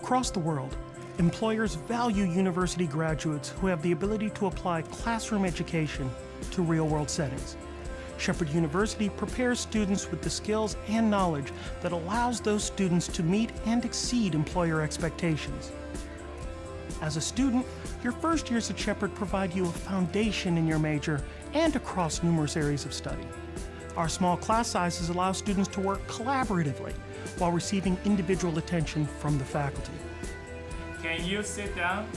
Across the world, employers value university graduates who have the ability to apply classroom education to real-world settings. Shepherd University prepares students with the skills and knowledge that allows those students to meet and exceed employer expectations. As a student, your first years at Shepherd provide you a foundation in your major and across numerous areas of study. Our small class sizes allow students to work collaboratively while receiving individual attention from the faculty. Can you sit down?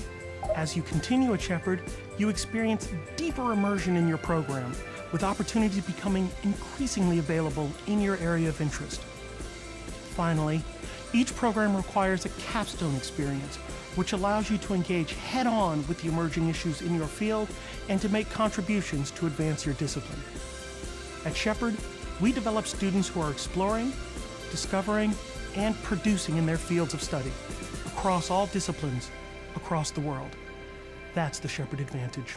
As you continue at Shepherd, you experience deeper immersion in your program, with opportunities becoming increasingly available in your area of interest. Finally, each program requires a capstone experience, which allows you to engage head-on with the emerging issues in your field and to make contributions to advance your discipline. At Shepherd, we develop students who are exploring, discovering, and producing in their fields of study, across all disciplines, across the world. That's the Shepherd Advantage.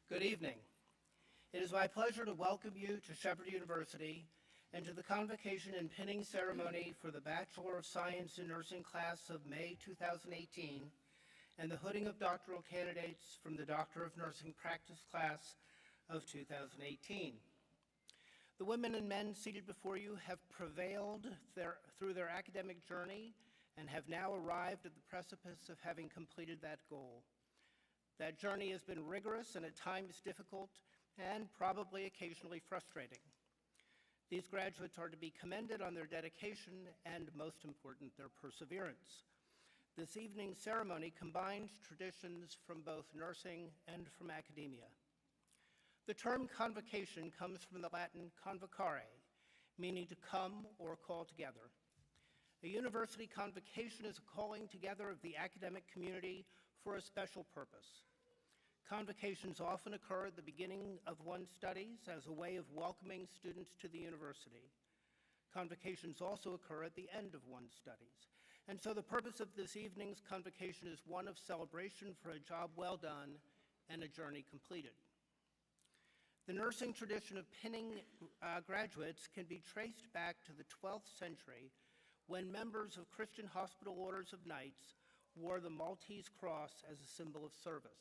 Good evening. It is my pleasure to welcome you to Shepherd University and to the Convocation and Pinning Ceremony for the Bachelor of Science in Nursing class of May 2018 and the hooding of doctoral candidates from the Doctor of Nursing practice class of 2018. The women and men seated before you have prevailed through their academic journey and have now arrived at the precipice of having completed that goal. That journey has been rigorous and at times difficult and probably occasionally frustrating. These graduates are to be commended on their dedication and, most important, their perseverance. This evening's ceremony combines traditions from both nursing and from academia. The term convocation comes from the Latin convocare, meaning to come or call together. A university convocation is a calling together of the academic community for a special purpose. Convocations often occur at the beginning of one's studies as a way of welcoming students to the university. Convocations also occur at the end of one's studies. And so the purpose of this evening's convocation is one of celebration for a job well done and a journey completed. The nursing tradition of pinning graduates can be traced back to the 12th century when members of Christian hospital orders of knights wore the Maltese cross as a symbol of service.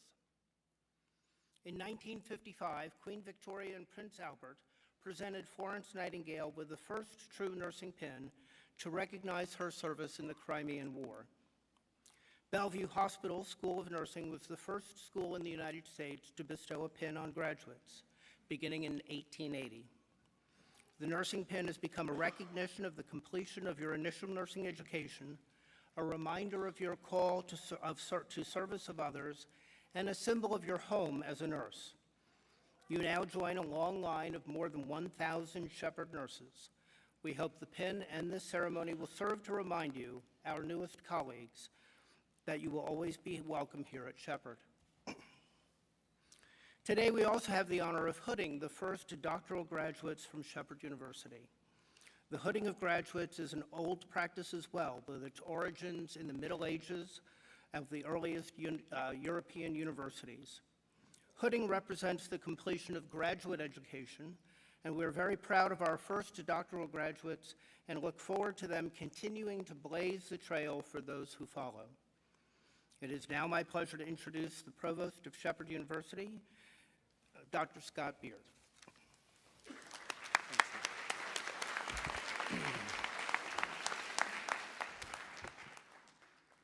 In 1955, Queen Victoria and Prince Albert presented Florence Nightingale with the first true nursing pin to recognize her service in the Crimean War. Bellevue Hospital School of Nursing was the first school in the United States to bestow a pin on graduates, beginning in 1880. The nursing pin has become a recognition of the completion of your initial nursing education, a reminder of your call to service of others, and a symbol of your home as a nurse. You now join a long line of more than 1,000 Shepherd nurses. We hope the pin and this ceremony will serve to remind you, our newest colleagues, that you will always be welcome here at Shepherd. Today, we also have the honor of hooding the first doctoral graduates from Shepherd University. The hooding of graduates is an old practice as well, with its origins in the Middle Ages of the earliest European universities. Hooding represents the completion of graduate education, and we're very proud of our first doctoral graduates and look forward to them continuing to blaze the trail for those who follow. It is now my pleasure to introduce the Provost of Shepherd University, Dr. Scott Beard.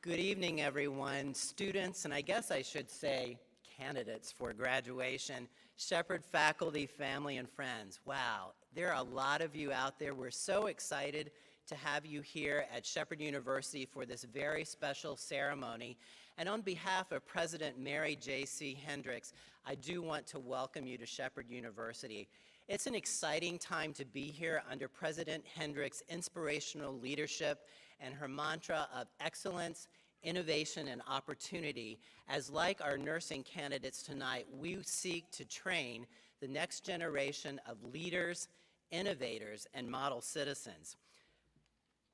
Good evening, everyone, students, and I guess I should say candidates for graduation, Shepherd faculty, family, and friends. Wow, there are a lot of you out there. We're so excited to have you here at Shepherd University for this very special ceremony. And on behalf of President Mary J.C. Hendricks, I do want to welcome you to Shepherd University. It's an exciting time to be here under President Hendricks' inspirational leadership and her mantra of excellence, innovation, and opportunity, as like our nursing candidates tonight, we seek to train the next generation of leaders, innovators, and model citizens.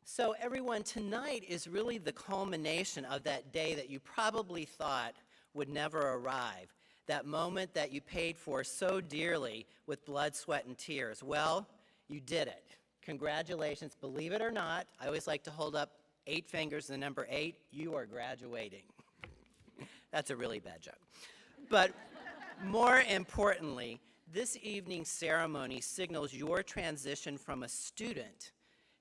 So everyone, tonight is really the culmination of that day that you probably thought would never arrive, that moment that you paid for so dearly with blood, sweat, and tears. Well, you did it. Congratulations. Believe it or not, I always like to hold up 8 fingers, the number 8, you are graduating. That's a really bad joke. But more importantly, this evening's ceremony signals your transition from a student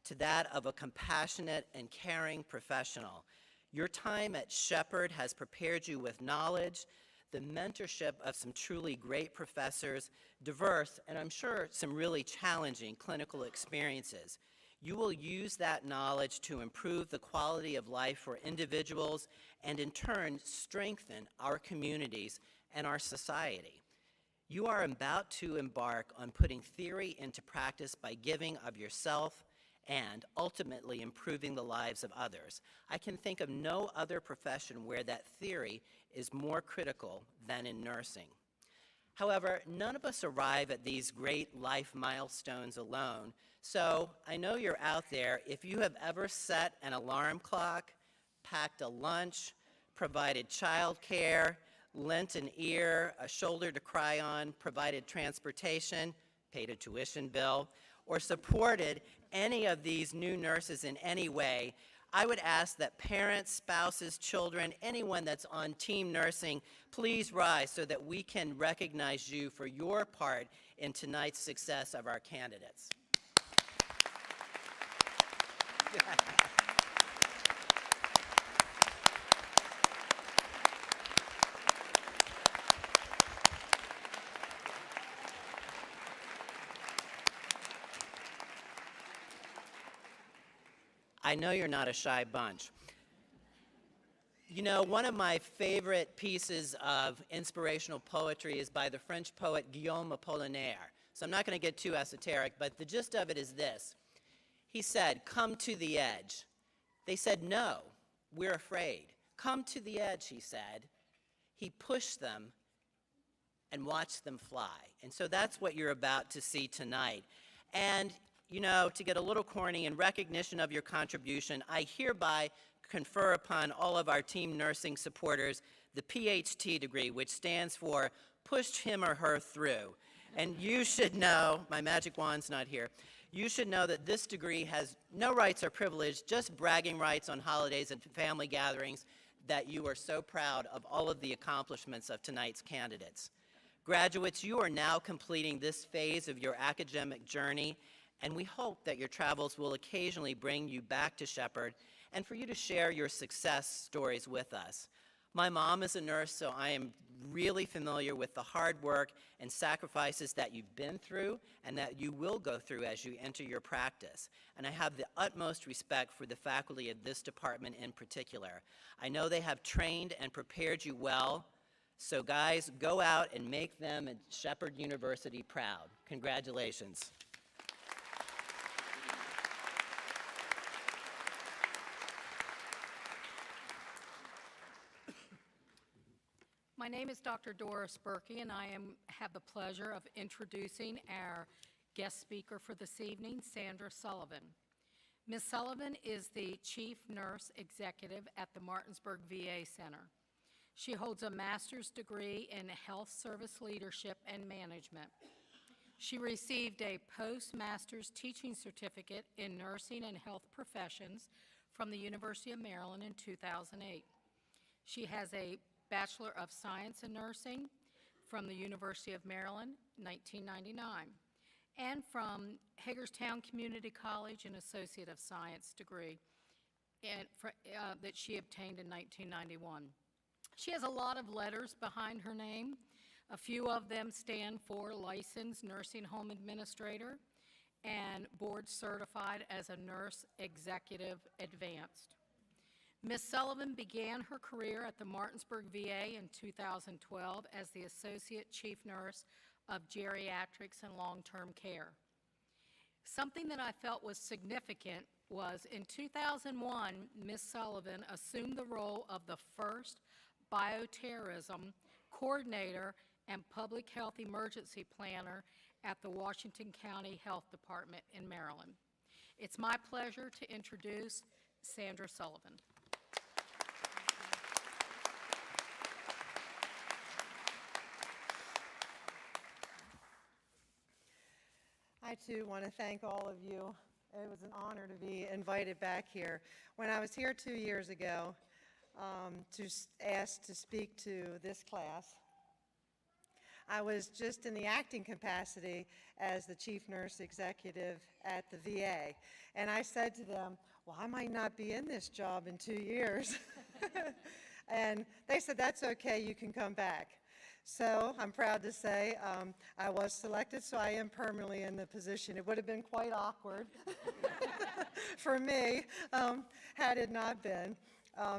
to that of a compassionate and caring professional. Your time at Shepherd has prepared you with knowledge, the mentorship of some truly great professors, diverse, and I'm sure some really challenging clinical experiences. You will use that knowledge to improve the quality of life for individuals and in turn strengthen our communities and our society. You are about to embark on putting theory into practice by giving of yourself and ultimately improving the lives of others. I can think of no other profession where that theory is more critical than in nursing. However, none of us arrive at these great life milestones alone, so I know you're out there. If you have ever set an alarm clock, packed a lunch, provided childcare, lent an ear, a shoulder to cry on, provided transportation, paid a tuition bill, or supported any of these new nurses in any way, I would ask that parents, spouses, children, anyone that's on team nursing, please rise so that we can recognize you for your part in tonight's success of our candidates. I know you're not a shy bunch. You know, one of my favorite pieces of inspirational poetry is by the French poet Guillaume Apollinaire. So I'm not going to get too esoteric, but the gist of it is this. He said, "Come to the edge." They said, "No, we're afraid." "Come to the edge," he said. He pushed them and watched them fly. And so that's what you're about to see tonight. And you know, to get a little corny, in recognition of your contribution, I hereby confer upon all of our team nursing supporters the PhD degree, which stands for Pushed Him or Her Through. And you should know, my magic wand's not here, you should know that this degree has no rights or privilege, just bragging rights on holidays and family gatherings, that you are so proud of all of the accomplishments of tonight's candidates. Graduates, you are now completing this phase of your academic journey, and we hope that your travels will occasionally bring you back to Shepherd and for you to share your success stories with us. My mom is a nurse, so I am really familiar with the hard work and sacrifices that you've been through and that you will go through as you enter your practice. And I have the utmost respect for the faculty of this department in particular. I know they have trained and prepared you well, so guys, go out and make them at Shepherd University proud. Congratulations. My name is Dr. Doris Berkey, and I have the pleasure of introducing our guest speaker for this evening, Sandra Sullivan. Ms. Sullivan is the Chief Nurse Executive at the Martinsburg VA Center. She holds a master's degree in Health Service Leadership and Management. She received a postmaster's teaching certificate in nursing and health professions from the University of Maryland in 2008. She has a Bachelor of Science in Nursing from the University of Maryland, 1999, and from Hagerstown Community College, an Associate of Science degree that she obtained in 1991. She has a lot of letters behind her name. A few of them stand for Licensed Nursing Home Administrator and Board Certified as a Nurse Executive Advanced. Ms. Sullivan began her career at the Martinsburg VA in 2012 as the Associate Chief Nurse of Geriatrics and Long-Term Care. Something that I felt was significant was in 2001, Ms. Sullivan assumed the role of the first bioterrorism coordinator and public health emergency planner at the Washington County Health Department in Maryland. It's my pleasure to introduce Sandra Sullivan. I too want to thank all of you. It was an honor to be invited back here. When I was here 2 years ago, asked to speak to this class, I was just in the acting capacity as the Chief Nurse Executive at the VA. And I said to them, well, I might not be in this job in 2 years. And they said, that's okay, you can come back. So I'm proud to say I was selected, so I am permanently in the position. It would have been quite awkward for me had it not been.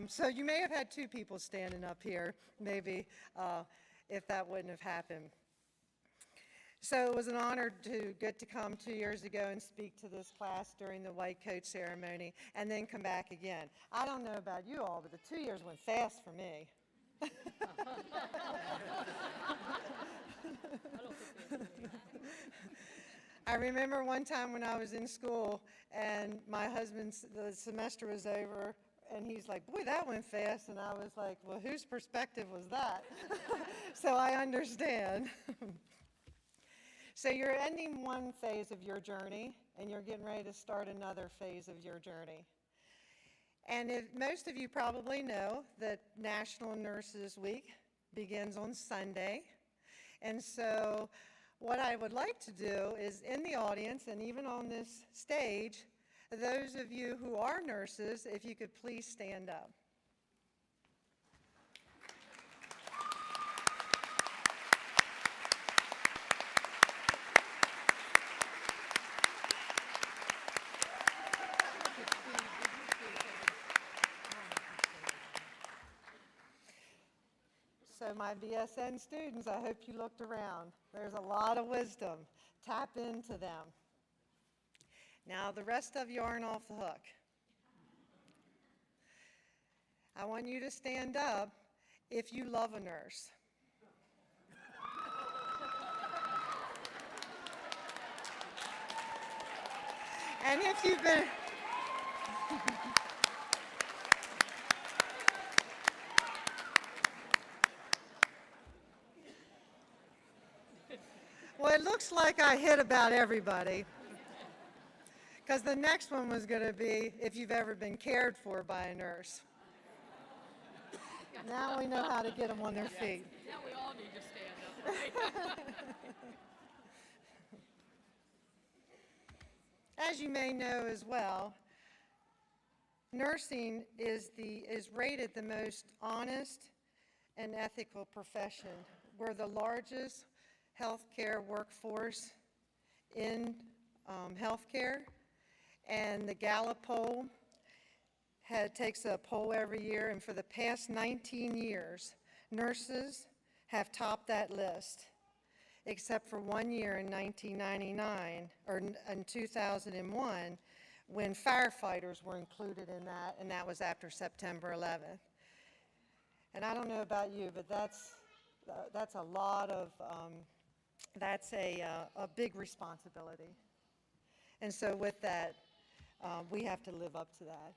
So you may have had two people standing up here, maybe, if that wouldn't have happened. So it was an honor to get to come 2 years ago and speak to this class during the white coat ceremony and then come back again. I don't know about you all, but the 2 years went fast for me. I remember one time when I was in school and my husband's, the semester was over And he's like, boy, that went fast. And I was like, well, whose perspective was that? So I understand. So you're ending one phase of your journey, and you're getting ready to start another phase of your journey. And most of you probably know that National Nurses Week begins on Sunday. And so what I would like to do is, in the audience and even on this stage, those of you who are nurses, if you could please stand up. So my BSN students, I hope you looked around. There's a lot of wisdom. Tap into them. Now, the rest of you aren't off the hook. I want you to stand up if you love a nurse. And if you've been... Well, it looks like I hit about everybody, because the next one was going to be if you've ever been cared for by a nurse. Now we know how to get them on their feet. Now we all need to stand up. As you may know as well, nursing is rated the most honest and ethical profession. We're the largest healthcare workforce in healthcare, and the Gallup poll takes a poll every year, and for the past 19 years, nurses have topped that list, except for 1 year in 1999, or in 2001, when firefighters were included in that, and that was after September 11th. And I don't know about you, but that's a lot of, that's a big responsibility. And so with that, we have to live up to that.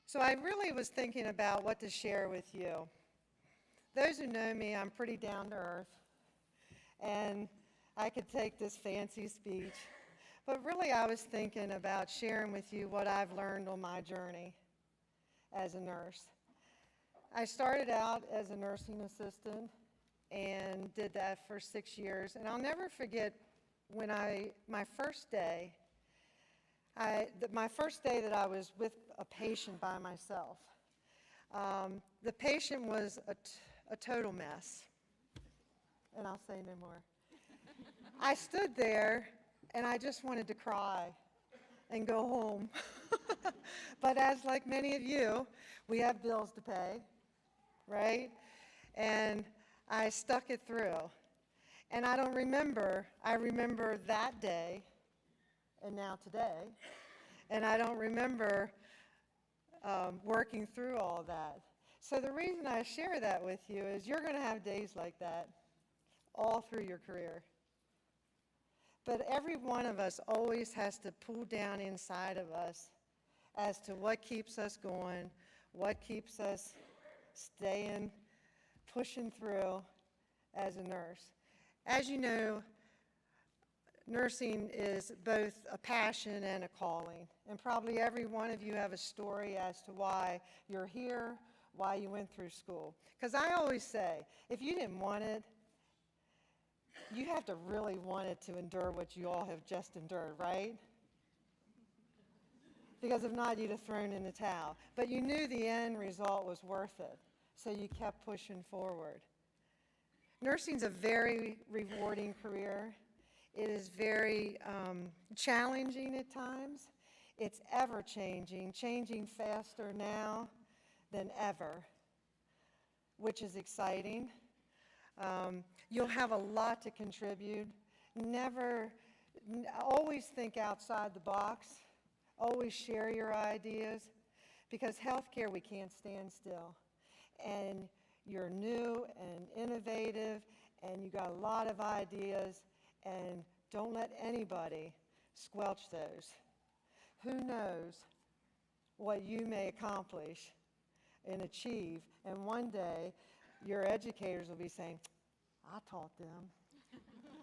So I really was thinking about what to share with you. Those who know me, I'm pretty down to earth, and I could take this fancy speech, but really I was thinking about sharing with you what I've learned on my journey as a nurse. I started out as a nursing assistant and did that for 6 years, and I'll never forget when my first day that I was with a patient by myself. The patient was a total mess, and I'll say no more. I stood there, and I just wanted to cry and go home. But as like many of you, we have bills to pay, right? And I stuck it through. And I remember that day, and now today, and I don't remember working through all that. So the reason I share that with you is you're going to have days like that all through your career. But every one of us always has to pull down inside of us as to what keeps us going, what keeps us staying, pushing through as a nurse. As you know, nursing is both a passion and a calling. And probably every one of you have a story as to why you're here, why you went through school. Because I always say, if you didn't want it, you have to really want it to endure what you all have just endured, right? Because if not, you'd have thrown in the towel. But you knew the end result was worth it, so you kept pushing forward. Nursing's a very rewarding career. It is very challenging at times. It's ever-changing, changing faster now than ever, which is exciting. You'll have a lot to contribute. Always think outside the box. Always share your ideas, because healthcare, we can't stand still. And you're new and innovative, and you got a lot of ideas, and don't let anybody squelch those. who knows what you may accomplish and achieve, and one day your educators will be saying, I taught them.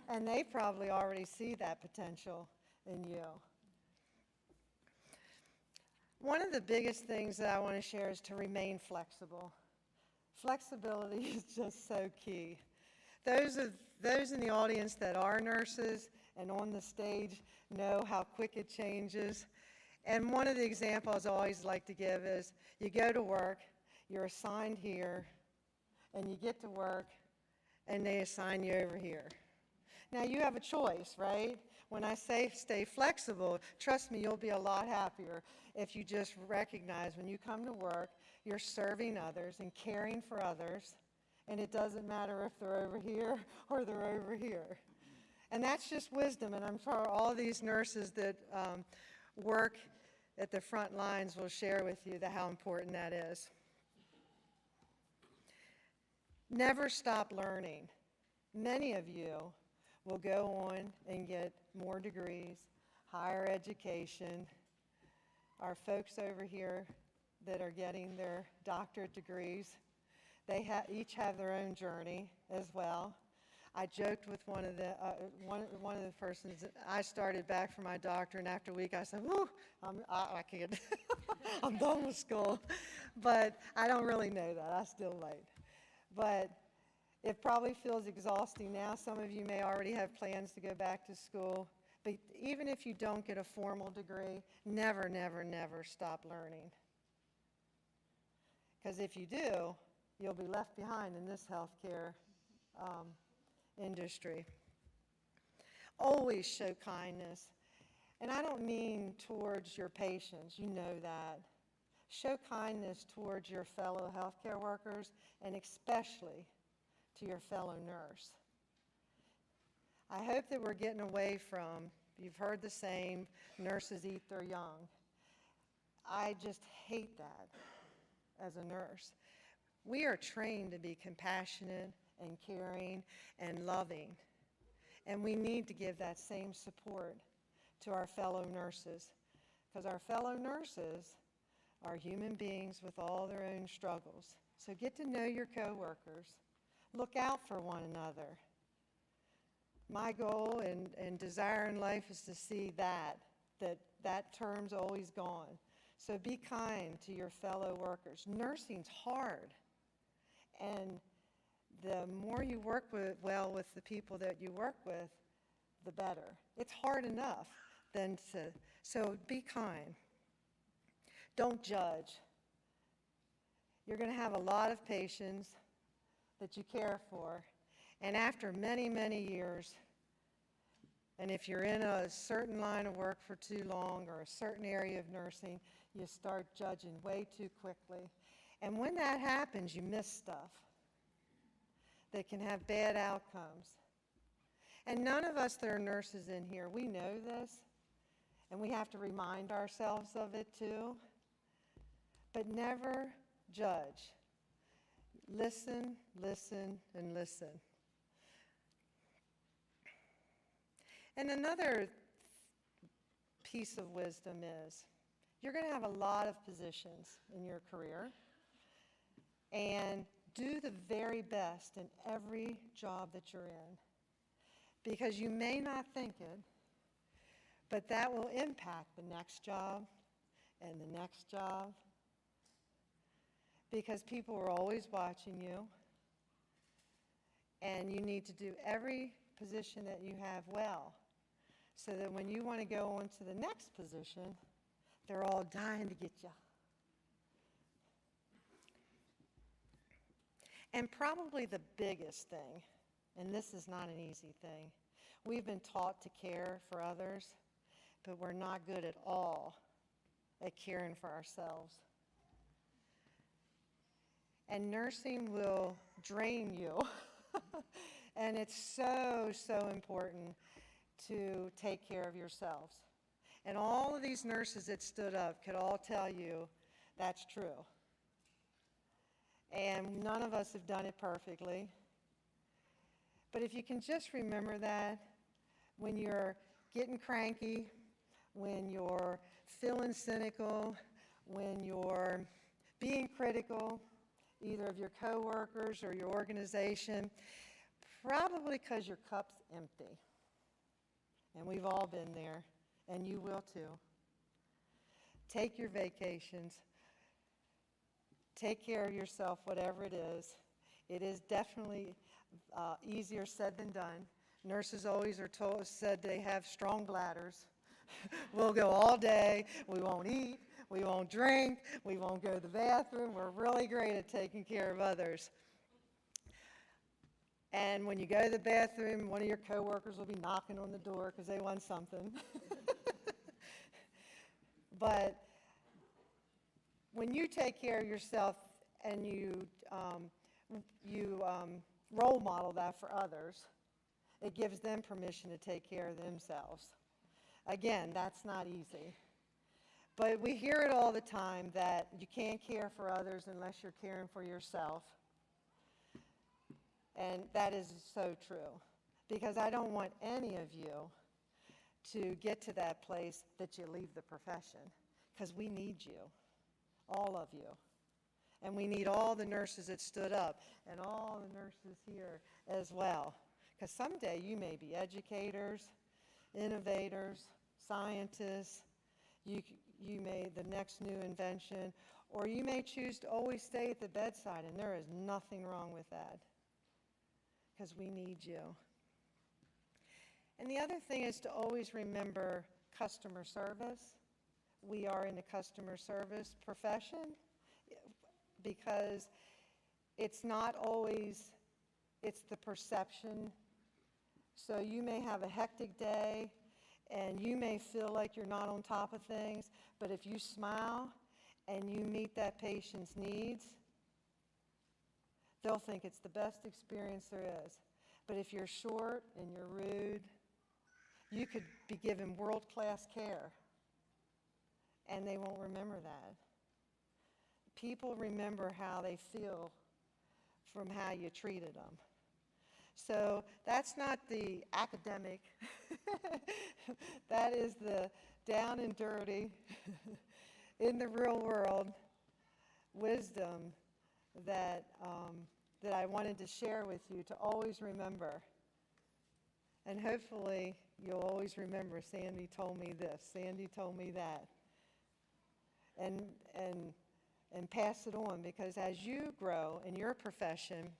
And they probably already see that potential in you. One of the biggest things that I want to share is to remain flexible. Flexibility is just so key. Those in the audience that are nurses and on the stage know how quick it changes. And one of the examples I always like to give is you go to work, you're assigned here, and you get to work, and they assign you over here. Now, you have a choice, right? When I say stay flexible, trust me, you'll be a lot happier if you just recognize when you come to work, you're serving others and caring for others, and it doesn't matter if they're over here or they're over here. And that's just wisdom, and I'm sure all these nurses that work at the front lines will share with you how important that is. Never stop learning. Many of you will go on and get more degrees, higher education. Our folks over here that are getting their doctorate degrees, they each have their own journey as well. I joked with one of the persons, I started back for my doctorate, and after a week I said, whoo, I can't, I'm done with school. But I don't really know that, I still might. But it probably feels exhausting now. Some of you may already have plans to go back to school. But even if you don't get a formal degree, never, never, never stop learning. Because if you do, you'll be left behind in this healthcare industry. Always show kindness. And I don't mean towards your patients, you know that. Show kindness towards your fellow healthcare workers, and especially to your fellow nurse. I hope that we're getting away from, you've heard the saying, nurses eat their young. I just hate that as a nurse. We are trained to be compassionate and caring and loving, and we need to give that same support to our fellow nurses, because our fellow nurses are human beings with all their own struggles. So get to know your coworkers. Look out for one another. My goal and desire in life is to see that term's always gone. So be kind to your fellow workers. Nursing's hard. And the more you work well with the people that you work with, the better. It's hard enough so be kind. Don't judge. You're going to have a lot of patients that you care for, and after many, many years, and if you're in a certain line of work for too long or a certain area of nursing, you start judging way too quickly. And when that happens, you miss stuff that can have bad outcomes. And none of us that are nurses in here, we know this, and we have to remind ourselves of it too. But never judge. Listen, listen, and listen. And another piece of wisdom is, you're going to have a lot of positions in your career, and do the very best in every job that you're in, because you may not think it, but that will impact the next job and the next job, because people are always watching you, and you need to do every position that you have well, so that when you want to go on to the next position, they're all dying to get you. And probably the biggest thing, and this is not an easy thing, we've been taught to care for others, but we're not good at all at caring for ourselves. And nursing will drain you. And it's so, so important to take care of yourselves. And all of these nurses that stood up could all tell you that's true. And none of us have done it perfectly. But if you can just remember that when you're getting cranky, when you're feeling cynical, when you're being critical, either of your coworkers or your organization, probably because your cup's empty. And we've all been there, and you will too. Take your vacations. Take care of yourself, whatever it is. It is definitely easier said than done. Nurses always are said they have strong bladders. We'll go all day, we won't eat, we won't drink, we won't go to the bathroom. We're really great at taking care of others. And when you go to the bathroom, one of your coworkers will be knocking on the door because they want something. But when you take care of yourself and you role model that for others, it gives them permission to take care of themselves. Again, that's not easy. But we hear it all the time that you can't care for others unless you're caring for yourself. And that is so true, because I don't want any of you to get to that place that you leave the profession, because we need you, all of you. And we need all the nurses that stood up and all the nurses here as well, because someday you may be educators, innovators, scientists, you may the next new invention, or you may choose to always stay at the bedside, and there is nothing wrong with that, because we need you. And the other thing is to always remember customer service. We are in the customer service profession, because it's not always, it's the perception. So you may have a hectic day, and you may feel like you're not on top of things, but if you smile and you meet that patient's needs, they'll think it's the best experience there is. But if you're short and you're rude, you could be given world-class care, and they won't remember that. People remember how they feel from how you treated them. So that's not the academic, that is the down and dirty, in the real world wisdom that I wanted to share with you to always remember. And hopefully you'll always remember, Sandy told me this, Sandy told me that. And pass it on, because as you grow in your profession,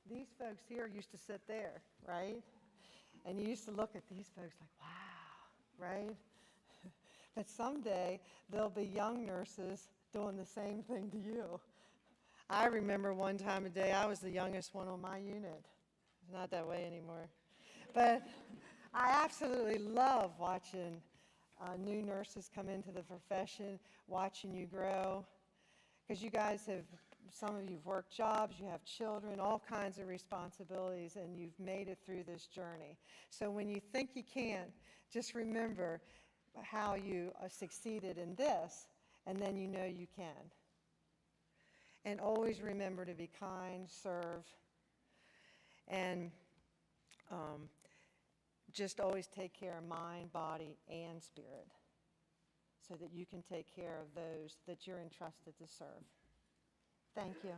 these folks here used to sit there, right? And you used to look at these folks like, wow, right? But someday there'll be young nurses doing the same thing to you. I remember one time a day, I was the youngest one on my unit. It's not that way anymore. But I absolutely love watching new nurses come into the profession, watching you grow, because you guys have, some of you've worked jobs, you have children, all kinds of responsibilities, and you've made it through this journey. So when you think you can't, just remember how you succeeded in this, and then you know you can. And always remember to be kind, serve, and just always take care of mind, body, and spirit, so that you can take care of those that you're entrusted to serve. Thank you.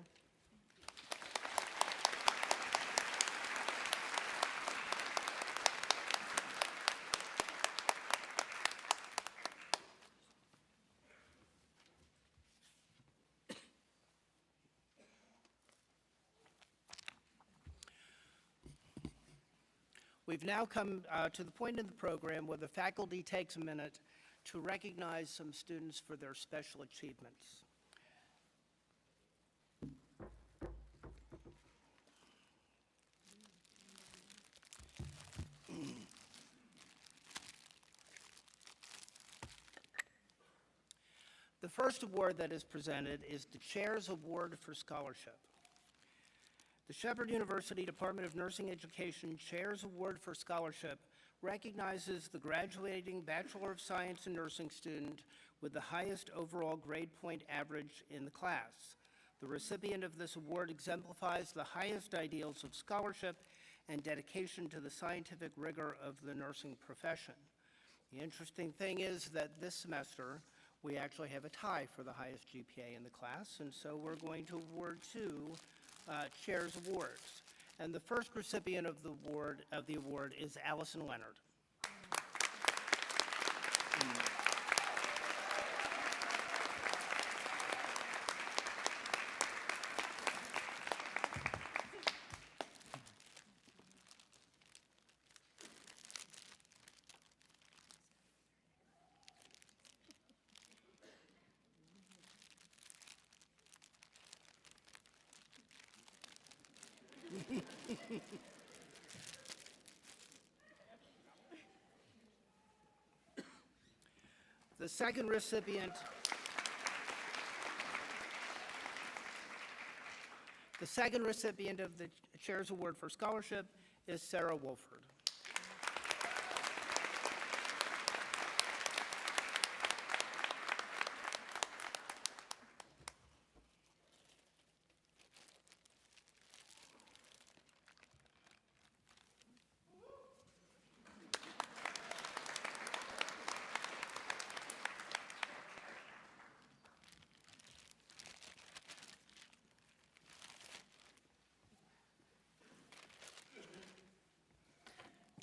We've now come to the point in the program where the faculty takes a minute to recognize some students for their special achievements. The first award that is presented is the Chair's Award for Scholarship. The Shepherd University Department of Nursing Education Chair's Award for Scholarship recognizes the graduating Bachelor of Science in Nursing student with the highest overall grade point average in the class. The recipient of this award exemplifies the highest ideals of scholarship and dedication to the scientific rigor of the nursing profession. The interesting thing is that this semester, we actually have a tie for the highest GPA in the class, and so we're going to award two Chair's Awards. And the first recipient of the award is Allison Leonard. The second recipient of the Chair's Award for Scholarship is Sarah Wolford.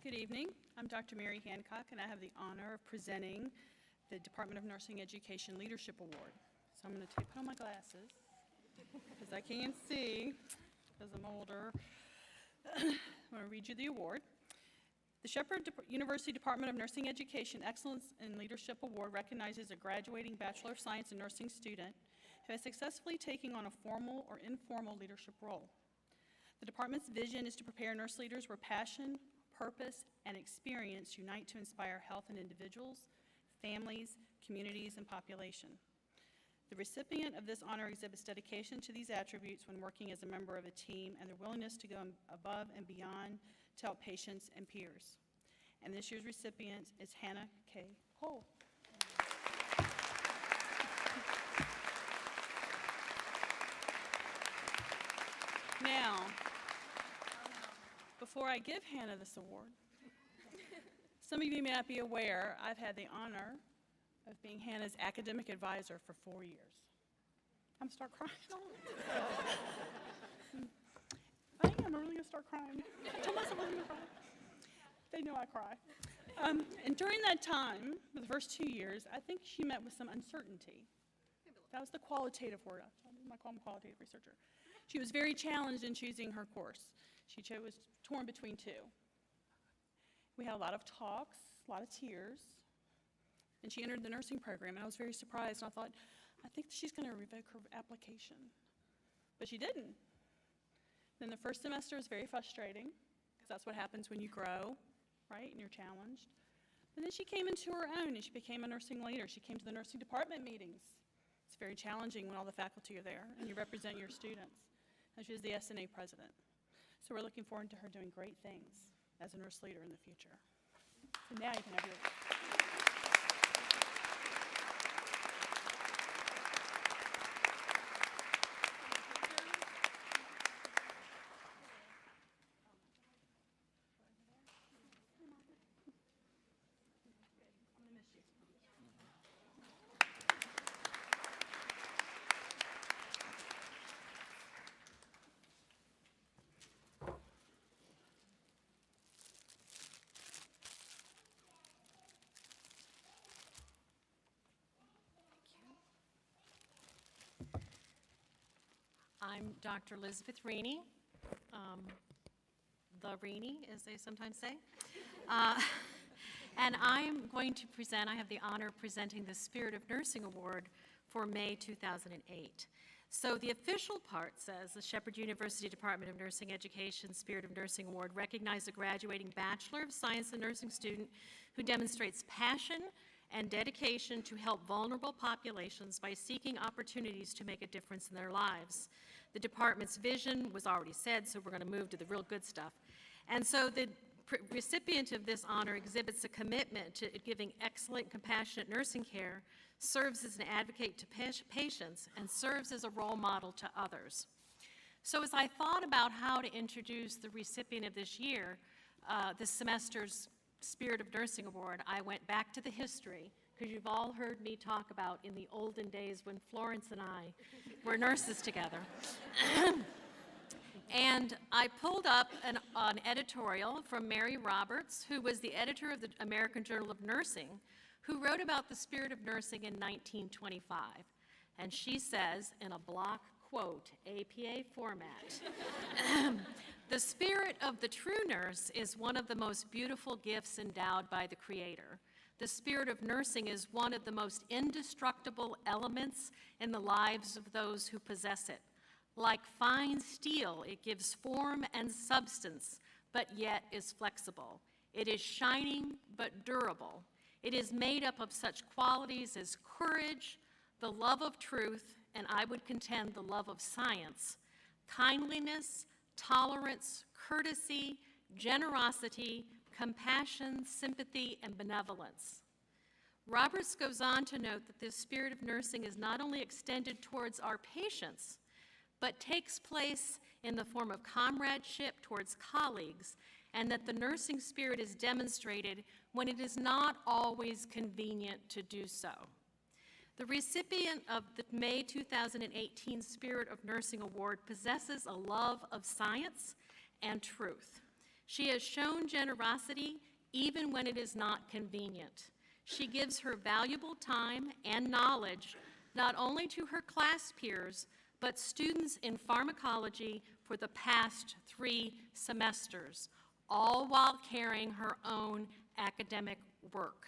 Good evening. I'm Dr. Mary Hancock, and I have the honor of presenting the Department of Nursing Education Leadership Award. So I'm going to put on my glasses because I can't see because I'm older. I'm going to read you the award. The Shepherd University Department of Nursing Education Excellence in Leadership Award recognizes a graduating Bachelor of Science in Nursing student who has successfully taken on a formal or informal leadership role. The department's vision is to prepare nurse leaders where passion, purpose, and experience unite to inspire health in individuals, families, communities, and population. The recipient of this honor exhibits dedication to these attributes when working as a member of a team and their willingness to go above and beyond to help patients and peers. And this year's recipient is Hannah K. Cole. Now, before I give Hannah this award, some of you may not be aware, I've had the honor of being Hannah's academic advisor for 4 years. I'm gonna start crying. I'm really gonna start crying. Tell myself I'm gonna cry. They know I cry. And during that time, for the first 2 years, I think she met with some uncertainty. That was the qualitative word. I call him a qualitative researcher. She was very challenged in choosing her course. She was torn between two. We had a lot of talks, a lot of tears, and she entered the nursing program, and I was very surprised. And I thought, I think she's going to revoke her application. But she didn't. Then the first semester was very frustrating, because that's what happens when you grow, right, and you're challenged. But then she came into her own, and she became a nursing leader. She came to the nursing department meetings. It's very challenging when all the faculty are there, and you represent your students. And she was the SNA president. So we're looking forward to her doing great things as a nurse leader in the future. So now you can have your I'm Dr. Elizabeth Reaney, the Reaney, as they sometimes say. And I'm going to present, I have the honor of presenting the Spirit of Nursing Award for May 2008. So the official part says the Shepherd University Department of Nursing Education Spirit of Nursing Award recognizes a graduating Bachelor of Science in Nursing student who demonstrates passion and dedication to help vulnerable populations by seeking opportunities to make a difference in their lives. The department's vision was already said, so we're going to move to the real good stuff. And so the recipient of this honor exhibits a commitment to giving excellent, compassionate nursing care, serves as an advocate to patients, and serves as a role model to others. So as I thought about how to introduce the recipient of this year, this semester's Spirit of Nursing Award, I went back to the history, because you've all heard me talk about in the olden days when Florence and I were nurses together. And I pulled up an editorial from Mary Roberts, who was the editor of the American Journal of Nursing, who wrote about the spirit of nursing in 1925. And she says, in a block quote, APA format, "The spirit of the true nurse is one of the most beautiful gifts endowed by the Creator. The spirit of nursing is one of the most indestructible elements in the lives of those who possess it. Like fine steel, it gives form and substance, but yet is flexible. It is shining but durable. It is made up of such qualities as courage, the love of truth, and I would contend the love of science, kindliness, tolerance, courtesy, generosity, compassion, sympathy, and benevolence." Roberts goes on to note that this spirit of nursing is not only extended towards our patients, but takes place in the form of comradeship towards colleagues, and that the nursing spirit is demonstrated when it is not always convenient to do so. The recipient of the May 2018 Spirit of Nursing Award possesses a love of science and truth. She has shown generosity even when it is not convenient. She gives her valuable time and knowledge not only to her class peers, but students in pharmacology for the past 3 semesters, all while carrying her own academic work.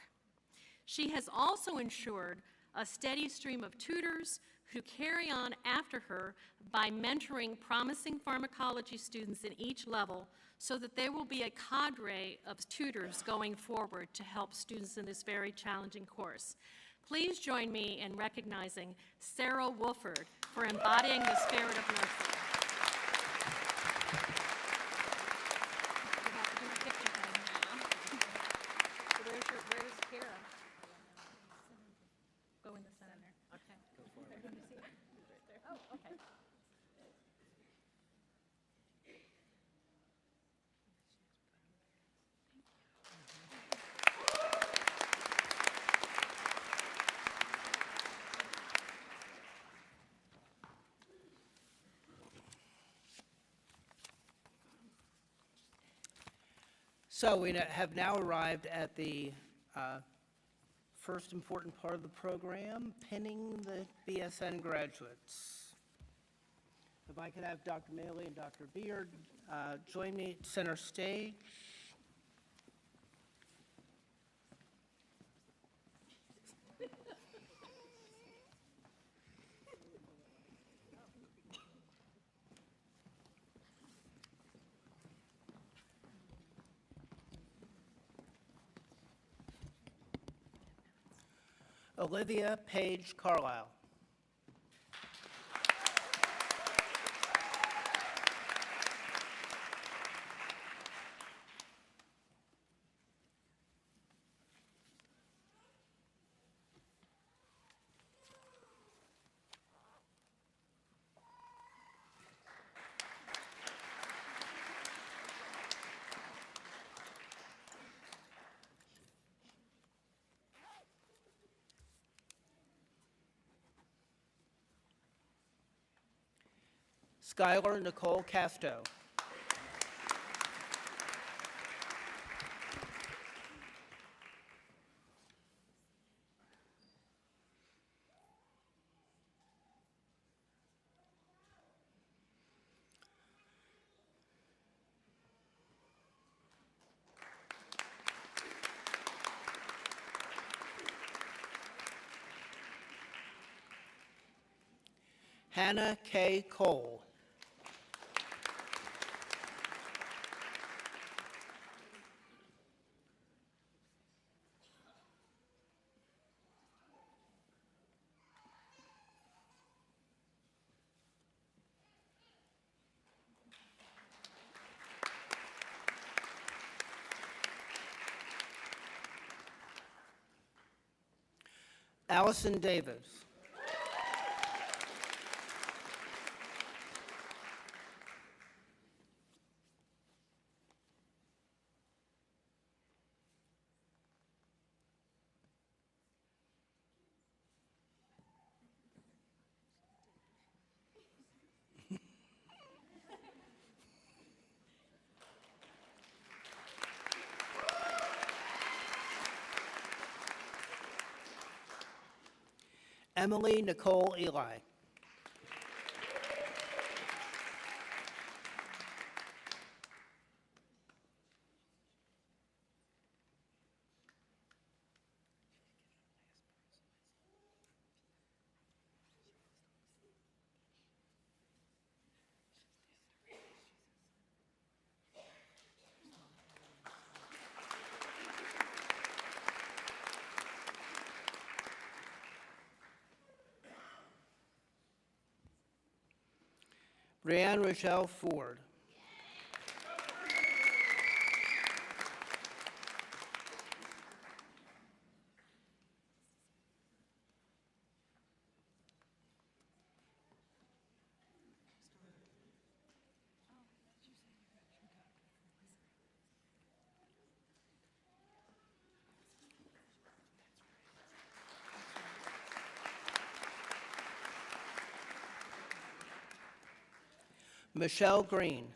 She has also ensured a steady stream of tutors who carry on after her by mentoring promising pharmacology students in each level, so that there will be a cadre of tutors going forward to help students in this very challenging course. Please join me in recognizing Sarah Wolford for embodying the spirit of nursing. Where's Kara? Go in the center. Okay. Oh, okay. So we have now arrived at the first important part of the program, pinning the BSN graduates. If I could have Dr. Maley and Dr. Beard join me at center stage. Olivia Page Carlisle. Skylar Nicole Casto. Hannah K. Cole. Allison Davis. Emily Nicole Eli. Brianne Rochelle Ford. Michelle Green.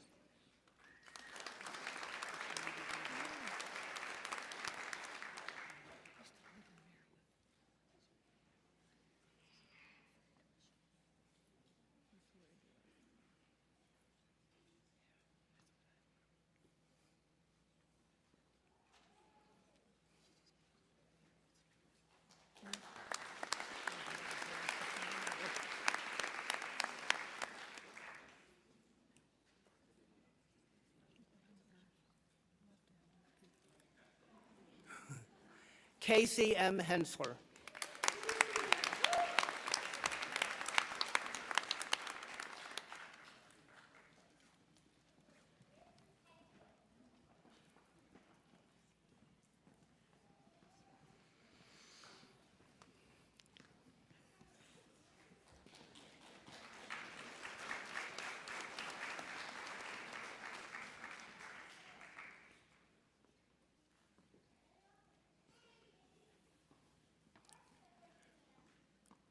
Casey M. Hensler.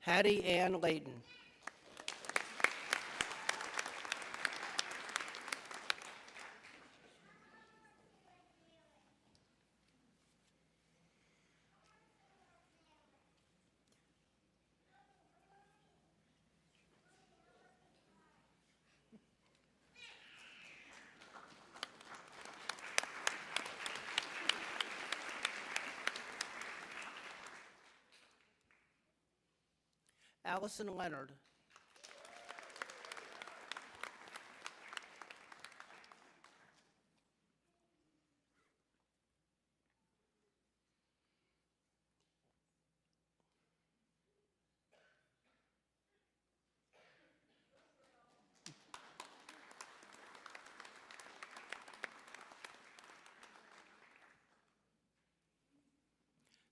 Hattie Ann Layton. Allison Leonard.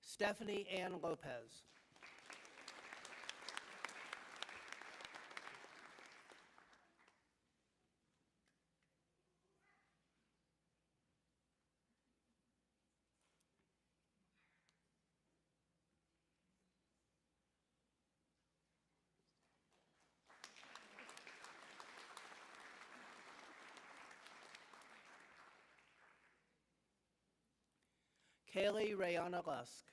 Stephanie Ann Lopez. Kaylee Rayana Lusk.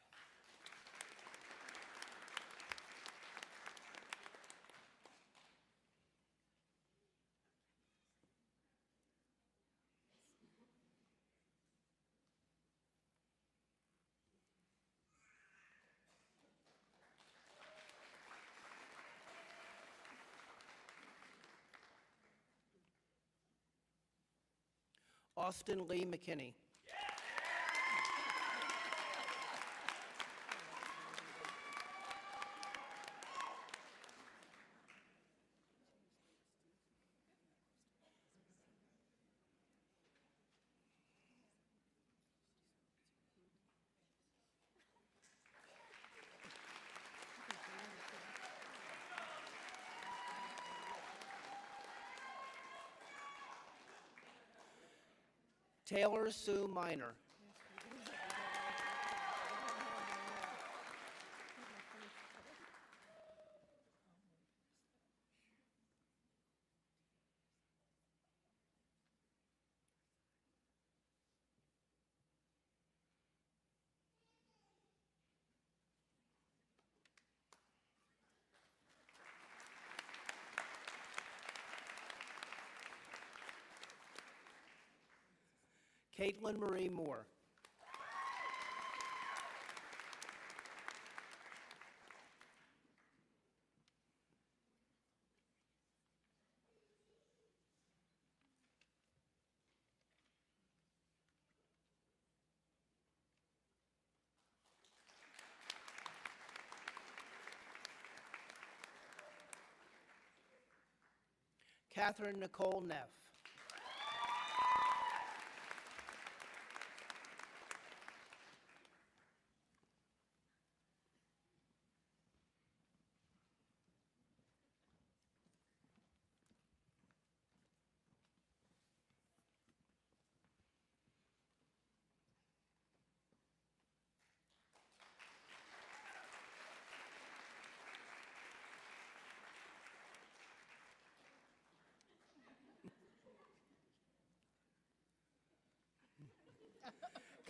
Austin Lee McKinney. Taylor Sue Minor. Caitlin Marie Moore. Catherine Nicole Neff.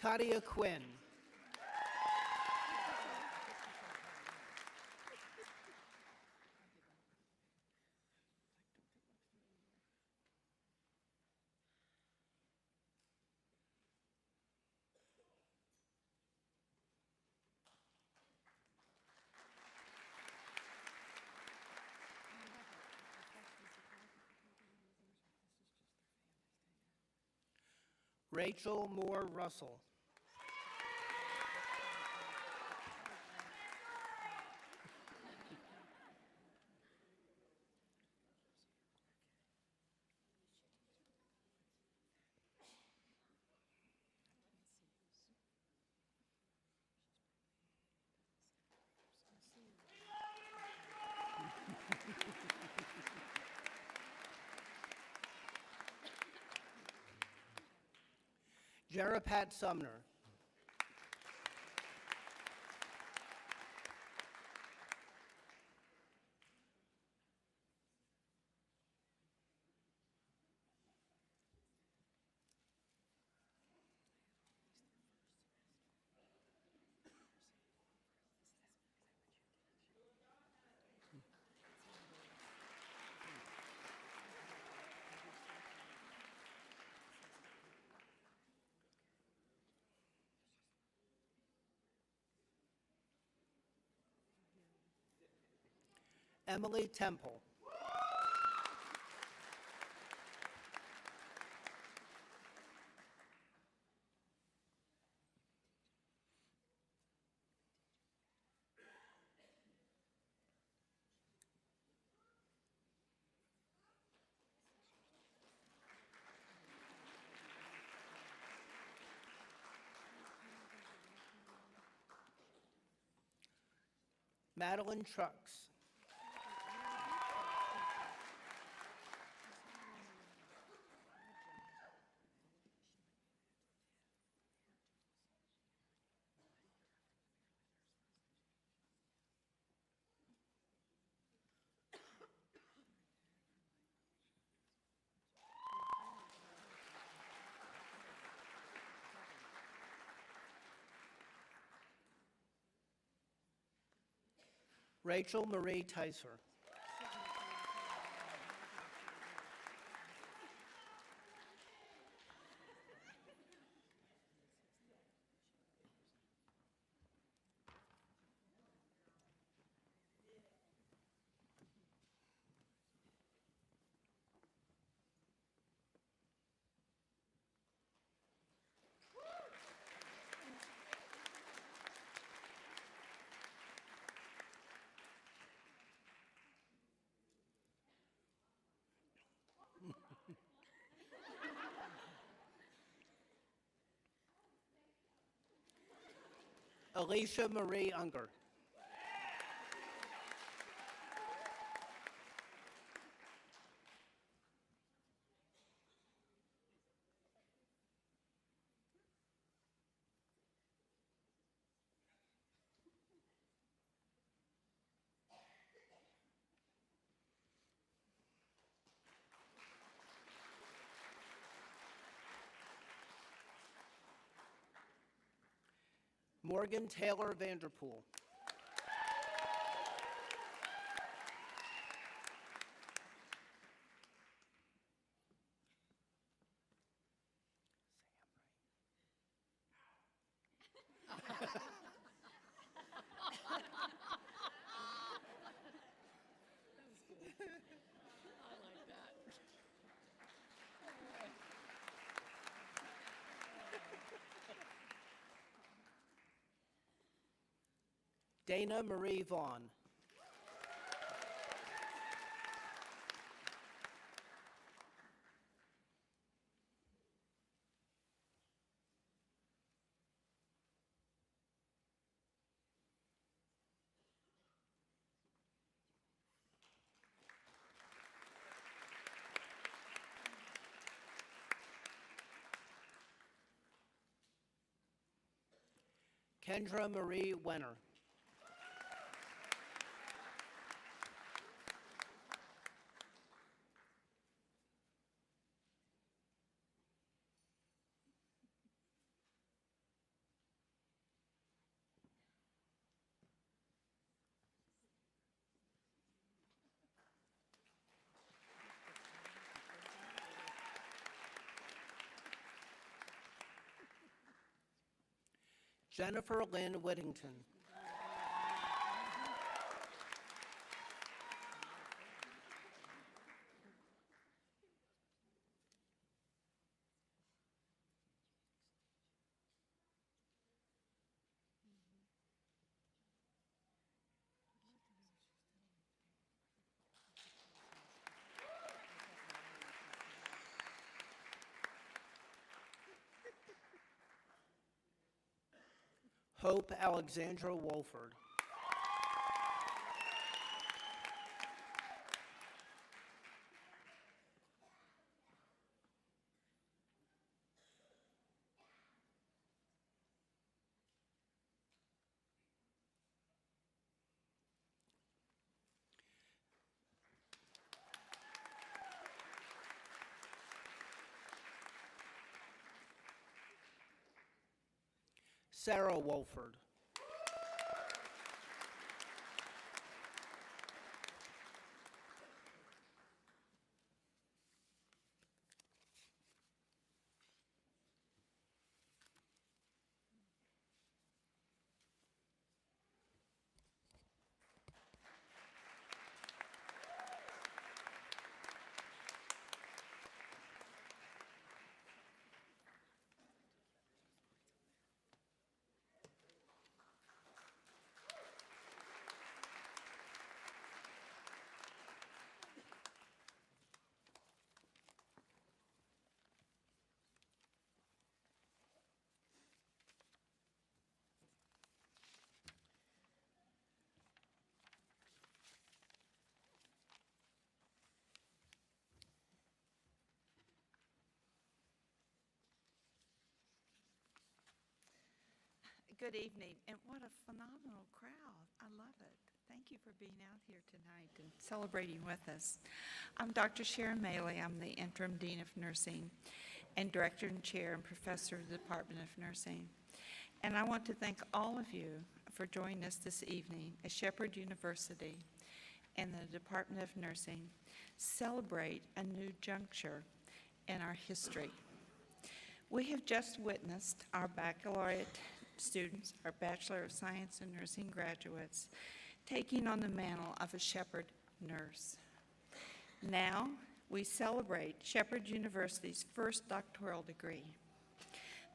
Katia Quinn. Rachel Moore Russell. Jerapat Sumner. Emily Temple. Madeline Trucks. Rachel Marie Tyser. Alicia Marie Unger. Morgan Taylor Vanderpool. Dana Marie Vaughn. Kendra Marie Wenner. Jennifer Lynn Whittington. Hope Alexandra Wolford. Sarah Wolford. Good evening, and what a phenomenal crowd. I love it. Thank you for being out here tonight and celebrating with us. I'm Dr. Sharon Maley. I'm the Interim Dean of Nursing and Director and Chair and Professor of the Department of Nursing. And I want to thank all of you for joining us this evening as Shepherd University and the Department of Nursing celebrate a new juncture in our history. We have just witnessed our baccalaureate students, our Bachelor of Science in Nursing graduates, taking on the mantle of a Shepherd nurse. Now, we celebrate Shepherd University's first doctoral degree,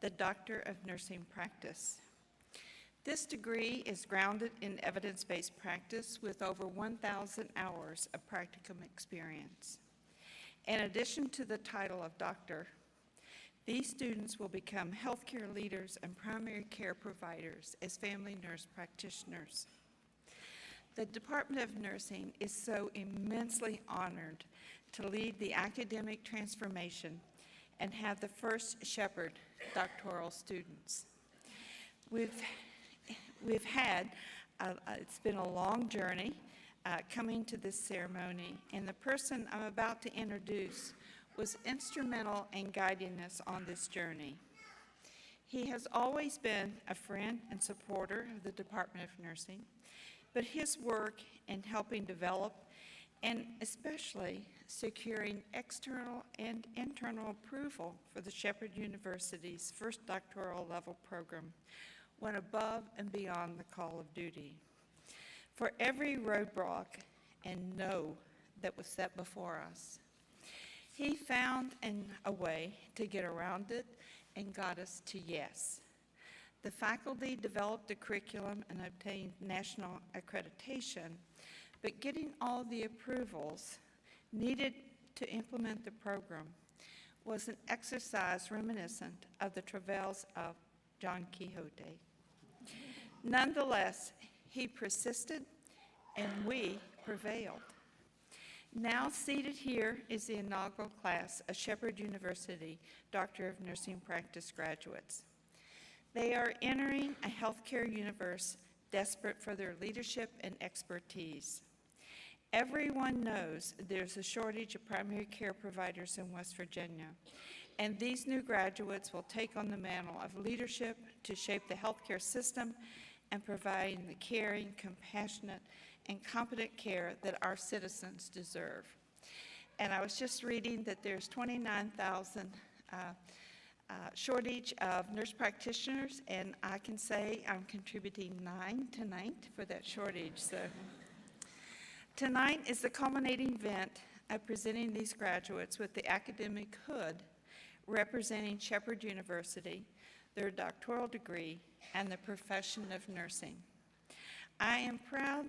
the Doctor of Nursing Practice. This degree is grounded in evidence-based practice with over 1,000 hours of practicum experience. In addition to the title of doctor, these students will become healthcare leaders and primary care providers as family nurse practitioners. The Department of Nursing is so immensely honored to lead the academic transformation and have the first Shepherd doctoral students. We've had, it's been a long journey coming to this ceremony, and the person I'm about to introduce was instrumental in guiding us on this journey. He has always been a friend and supporter of the Department of Nursing, but his work in helping develop and especially securing external and internal approval for the Shepherd University's first doctoral level program went above and beyond the call of duty. For every roadblock and no that was set before us, he found a way to get around it and got us to yes. The faculty developed the curriculum and obtained national accreditation, but getting all the approvals needed to implement the program was an exercise reminiscent of the travails of Don Quixote. Nonetheless, he persisted and we prevailed. Now seated here is the inaugural class of Shepherd University Doctor of Nursing Practice graduates. They are entering a healthcare universe desperate for their leadership and expertise. Everyone knows there's a shortage of primary care providers in West Virginia, and these new graduates will take on the mantle of leadership to shape the healthcare system and provide the caring, compassionate, and competent care that our citizens deserve. And I was just reading that there's 29,000 shortage of nurse practitioners, and I can say I'm contributing 9 tonight for that shortage. So tonight is the culminating event of presenting these graduates with the academic hood representing Shepherd University, their doctoral degree, and the profession of nursing. I am proud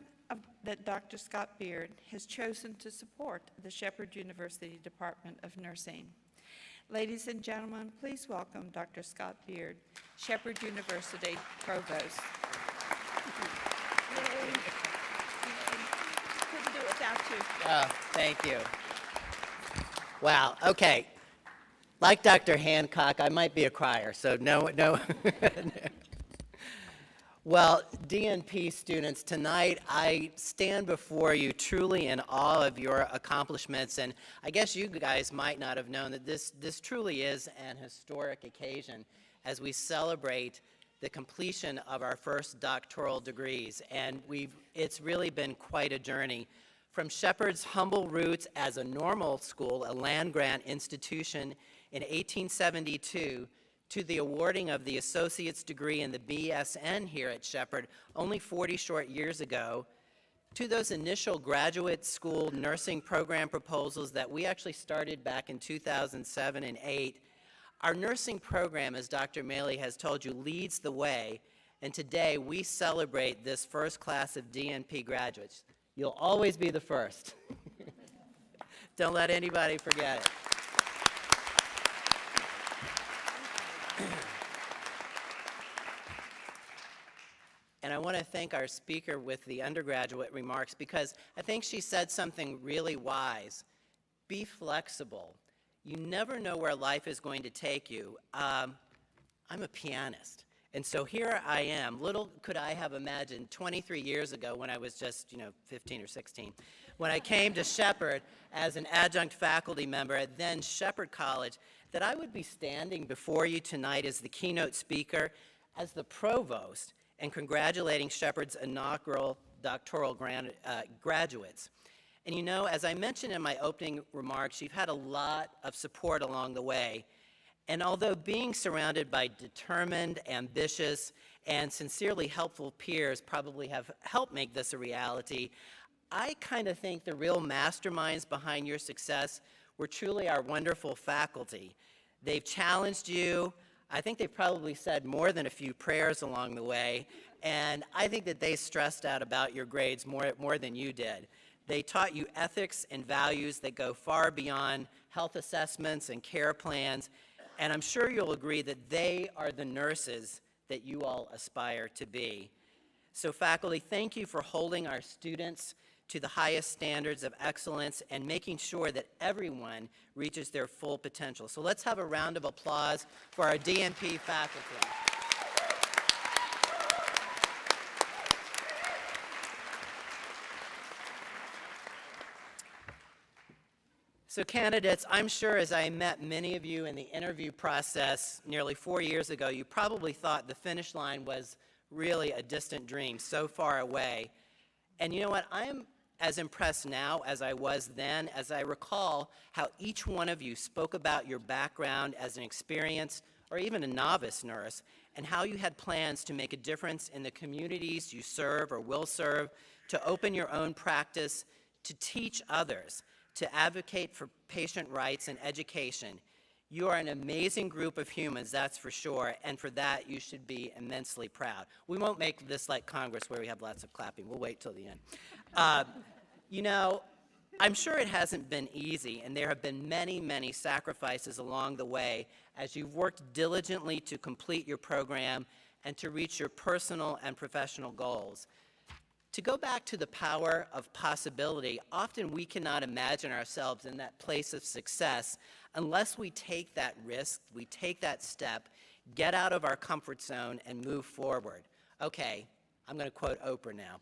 that Dr. Scott Beard has chosen to support the Shepherd University Department of Nursing. Ladies and gentlemen, please welcome Dr. Scott Beard, Shepherd University Provost. Couldn't do it without you. Oh, thank you. Wow, okay. Like Dr. Hancock, I might be a crier, so no. Well, DNP students, tonight I stand before you truly in awe of your accomplishments, and I guess you guys might not have known that this truly is an historic occasion as we celebrate the completion of our first doctoral degrees, and it's really been quite a journey. From Shepherd's humble roots as a normal school, a land-grant institution in 1872, to the awarding of the associate's degree in the BSN here at Shepherd only 40 short years ago, to those initial graduate school nursing program proposals that we actually started back in 2007 and 8. Our nursing program, as Dr. Maley has told you, leads the way, and today we celebrate this first class of DNP graduates. You'll always be the first. Don't let anybody forget it. And I want to thank our speaker with the undergraduate remarks because I think she said something really wise. Be flexible. You never know where life is going to take you. I'm a pianist. And so here I am. Little could I have imagined 23 years ago when I was just, 15 or 16, when I came to Shepherd as an adjunct faculty member at then Shepherd College, that I would be standing before you tonight as the keynote speaker, as the provost, and congratulating Shepherd's inaugural doctoral graduates. And as I mentioned in my opening remarks, you've had a lot of support along the way. And although being surrounded by determined, ambitious, and sincerely helpful peers probably have helped make this a reality, I kind of think the real masterminds behind your success were truly our wonderful faculty. They've challenged you. I think they probably said more than a few prayers along the way, and I think that they stressed out about your grades more than you did. They taught you ethics and values that go far beyond health assessments and care plans, and I'm sure you'll agree that they are the nurses that you all aspire to be. So faculty, thank you for holding our students to the highest standards of excellence and making sure that everyone reaches their full potential. So let's have a round of applause for our DNP faculty. So candidates, I'm sure as I met many of you in the interview process nearly 4 years ago, you probably thought the finish line was really a distant dream, so far away. And you know what? I am as impressed now as I was then, as I recall how each one of you spoke about your background as an experienced or even a novice nurse, and how you had plans to make a difference in the communities you serve or will serve, to open your own practice, to teach others, to advocate for patient rights and education. You are an amazing group of humans, that's for sure, and for that you should be immensely proud. We won't make this like Congress where we have lots of clapping. We'll wait till the end. You know, I'm sure it hasn't been easy, and there have been many, many sacrifices along the way as you've worked diligently to complete your program and to reach your personal and professional goals. To go back to the power of possibility, often we cannot imagine ourselves in that place of success unless we take that risk, we take that step, get out of our comfort zone, and move forward. Okay, I'm going to quote Oprah now.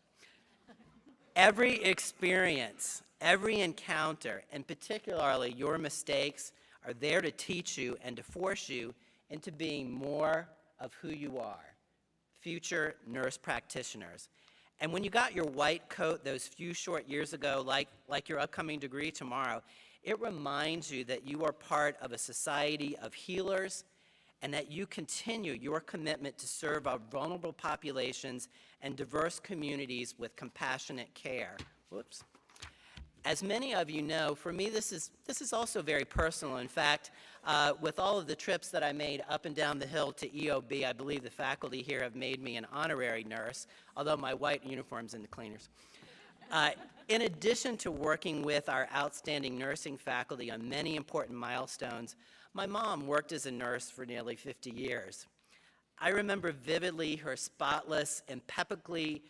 Every experience, every encounter, and particularly your mistakes, are there to teach you and to force you into being more of who you are, future nurse practitioners. And when you got your white coat those few short years ago, like your upcoming degree tomorrow, it reminds you that you are part of a society of healers and that you continue your commitment to serve our vulnerable populations and diverse communities with compassionate care. Whoops. As many of you know, for me this is also very personal. In fact, with all of the trips that I made up and down the hill to EOB, I believe the faculty here have made me an honorary nurse, although my white uniform's in the cleaners. In addition to working with our outstanding nursing faculty on many important milestones, my mom worked as a nurse for nearly 50 years. I remember vividly her spotless, impeccably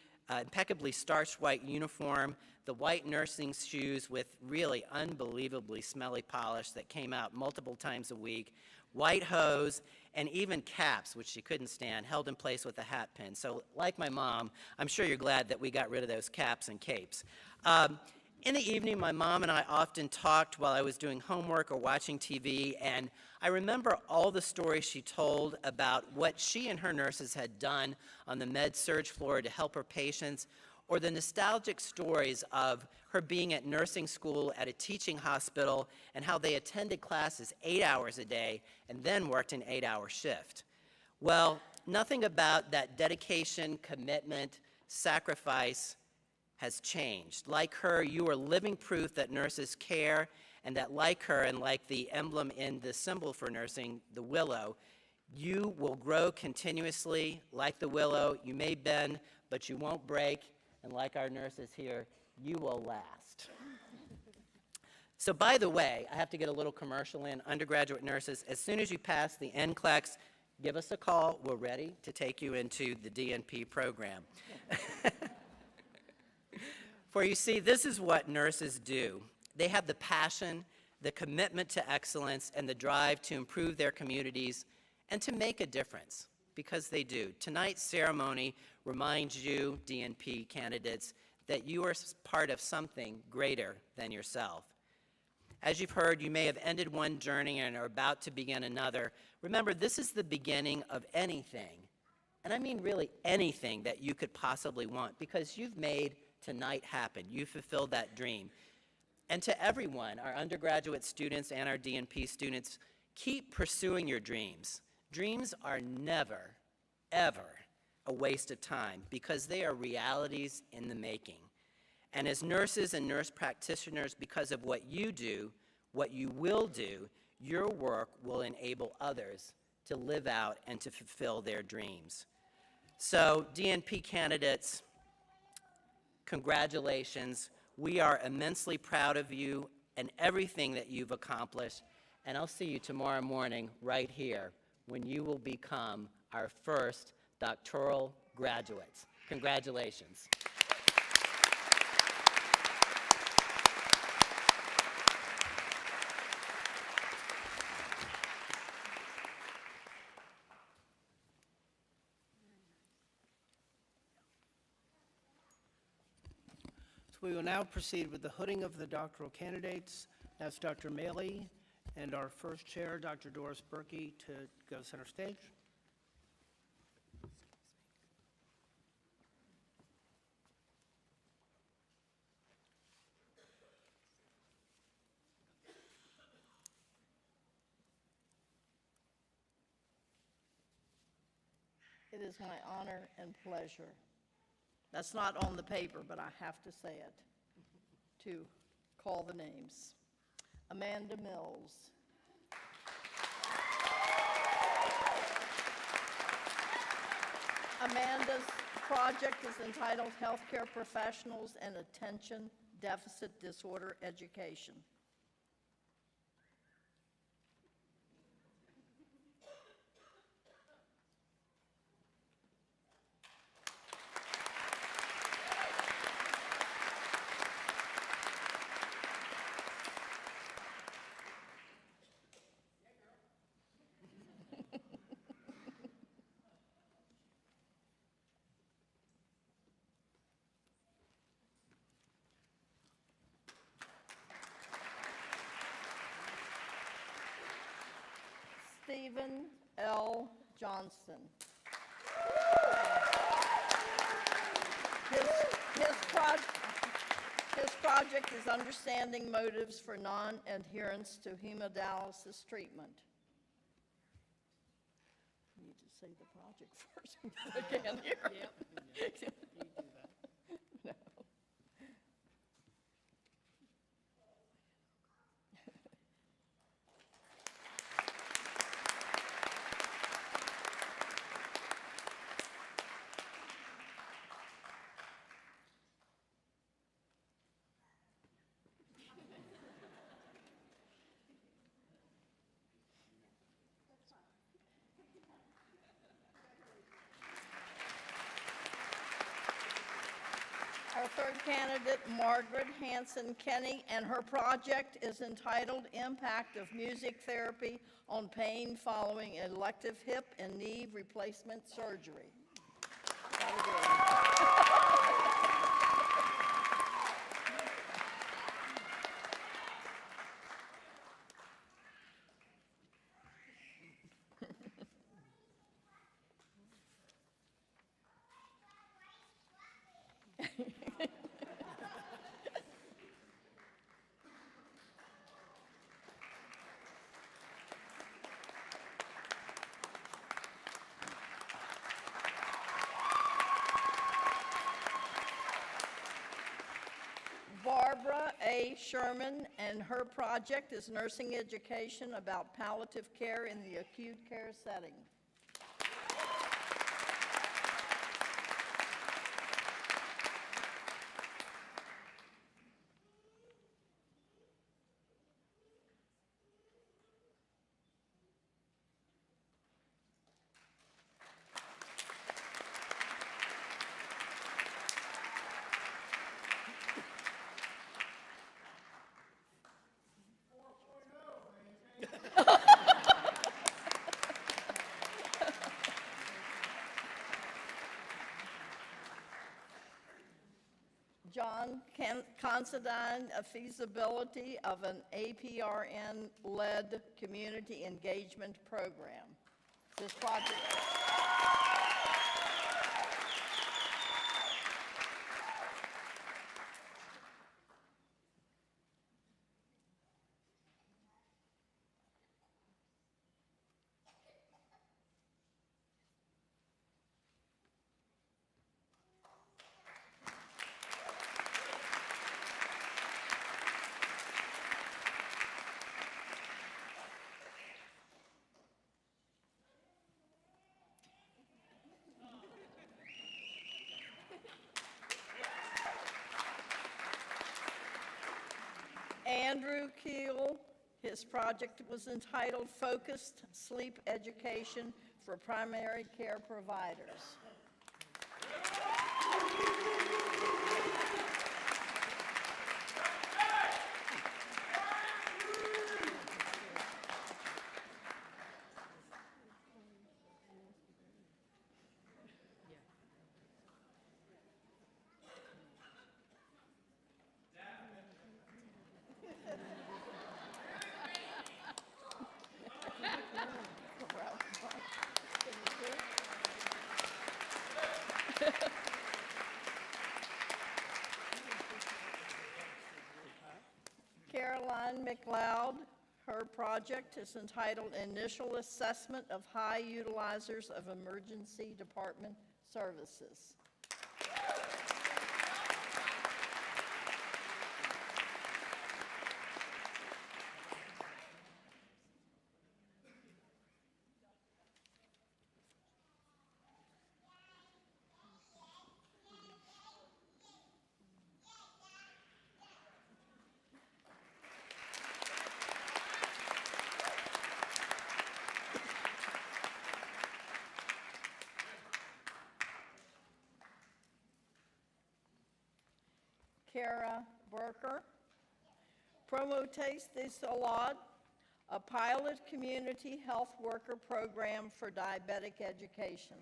starched white uniform, the white nursing shoes with really unbelievably smelly polish that came out multiple times a week, white hose, and even caps, which she couldn't stand, held in place with a hat pin. So like my mom, I'm sure you're glad that we got rid of those caps and capes. In the evening, my mom and I often talked while I was doing homework or watching TV, and I remember all the stories she told about what she and her nurses had done on the med-surg floor to help her patients, or the nostalgic stories of her being at nursing school at a teaching hospital and how they attended classes 8 hours a day and then worked an 8-hour shift. Well, nothing about that dedication, commitment, sacrifice has changed. Like her, you are living proof that nurses care, and that like her, and like the emblem in the symbol for nursing, the willow, you will grow continuously like the willow. You may bend, but you won't break, and like our nurses here, you will last. So by the way, I have to get a little commercial in. Undergraduate nurses, as soon as you pass the NCLEX, give us a call. We're ready to take you into the DNP program. For you see, this is what nurses do. They have the passion, the commitment to excellence, and the drive to improve their communities and to make a difference, because they do. Tonight's ceremony reminds you, DNP candidates, that you are part of something greater than yourself. As you've heard, you may have ended one journey and are about to begin another. Remember, this is the beginning of anything, and I mean really anything that you could possibly want, because you've made tonight happen. You fulfilled that dream. And to everyone, our undergraduate students and our DNP students, keep pursuing your dreams. Dreams are never, ever a waste of time, because they are realities in the making. And as nurses and nurse practitioners, because of what you do, what you will do, your work will enable others to live out and to fulfill their dreams. So, DNP candidates, congratulations. We are immensely proud of you and everything that you've accomplished. And I'll see you tomorrow morning right here when you will become our first doctoral graduates. Congratulations. We will now proceed with the hooding of the doctoral candidates. That's Dr. Maley and our first chair, Dr. Doris Berkey, to go center stage. It is my honor and pleasure. That's not on the paper, but I have to say it, to call the names. Amanda Mills. Amanda's project is entitled Healthcare Professionals and Attention Deficit Disorder Education. Stephen L. Johnston. His project is Understanding Motives for Non-Adherence to Hemodialysis Treatment. I need to say the project first before I can hear. Yep. No. Our third candidate, Margaret Hanson Kenny, and her project is entitled Impact of Music Therapy on Pain Following Elective Hip and Knee Replacement Surgery. That again. Barbara A. Sherman, and her project is Nursing Education about Palliative Care in the Acute Care Setting. John Considine, a feasibility of an APRN-led community engagement program. This project. Andrew Keel, his project was entitled Focused Sleep Education for Primary Care Providers. Caroline McLeod, her project is entitled Initial Assessment of High Utilizers of Emergency Department Services. Kara Burker. Promotes de Salud, a pilot community health worker program for diabetic education.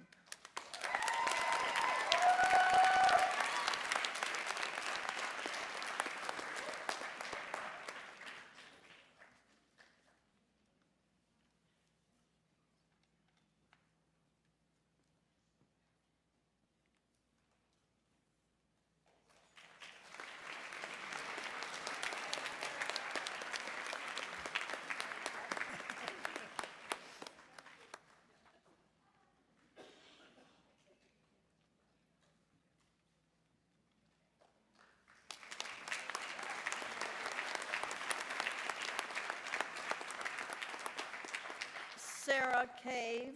Sarah Cave,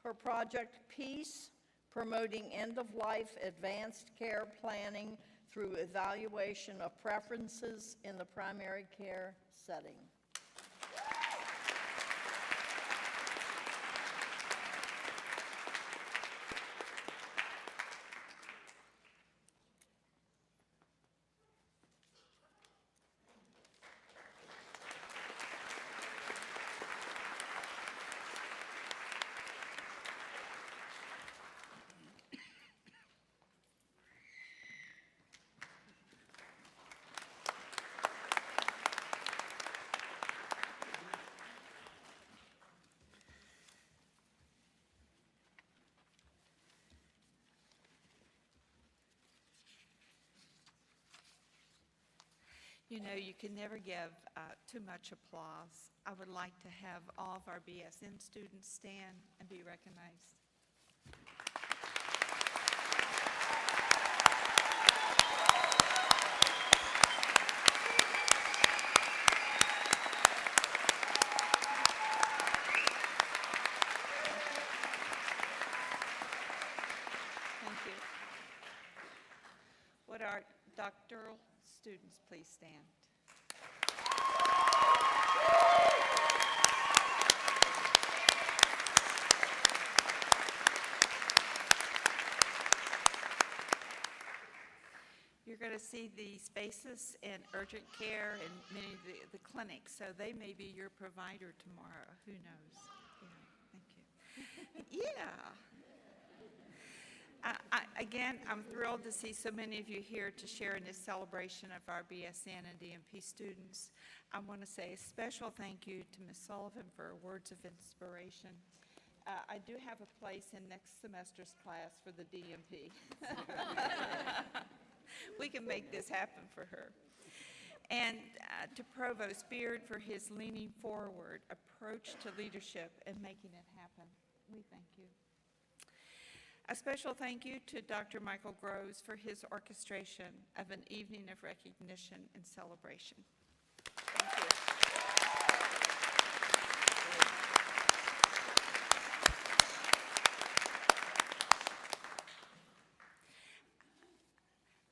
her project Peace, promoting end-of-life advanced care planning through evaluation of preferences in the primary care setting. You know, you can never give too much applause. I would like to have all of our BSN students stand and be recognized. Thank you. Would our doctoral students please stand? You're going to see the spaces in urgent care and many of the clinics, so they may be your provider tomorrow. Who knows? Yeah, thank you. Yeah. Again, I'm thrilled to see so many of you here to share in this celebration of our BSN and DMP students. I want to say a special thank you to Ms. Sullivan for her words of inspiration. I do have a place in next semester's class for the DMP. We can make this happen for her. And to Provost Beard for his leaning forward approach to leadership and making it happen. We thank you. A special thank you to Dr. Michael Groves for his orchestration of an evening of recognition and celebration. Thank you.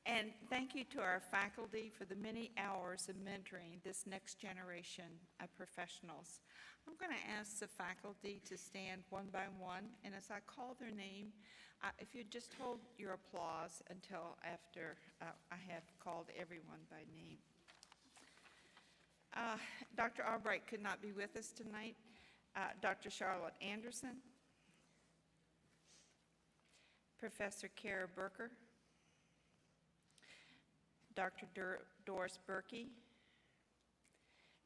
And thank you to our faculty for the many hours of mentoring this next generation of professionals. I'm going to ask the faculty to stand one by one, and as I call their name, if you just hold your applause until after I have called everyone by name. Dr. Albright could not be with us tonight. Dr. Charlotte Anderson, Professor Kara Burker, Dr. Doris Berkey,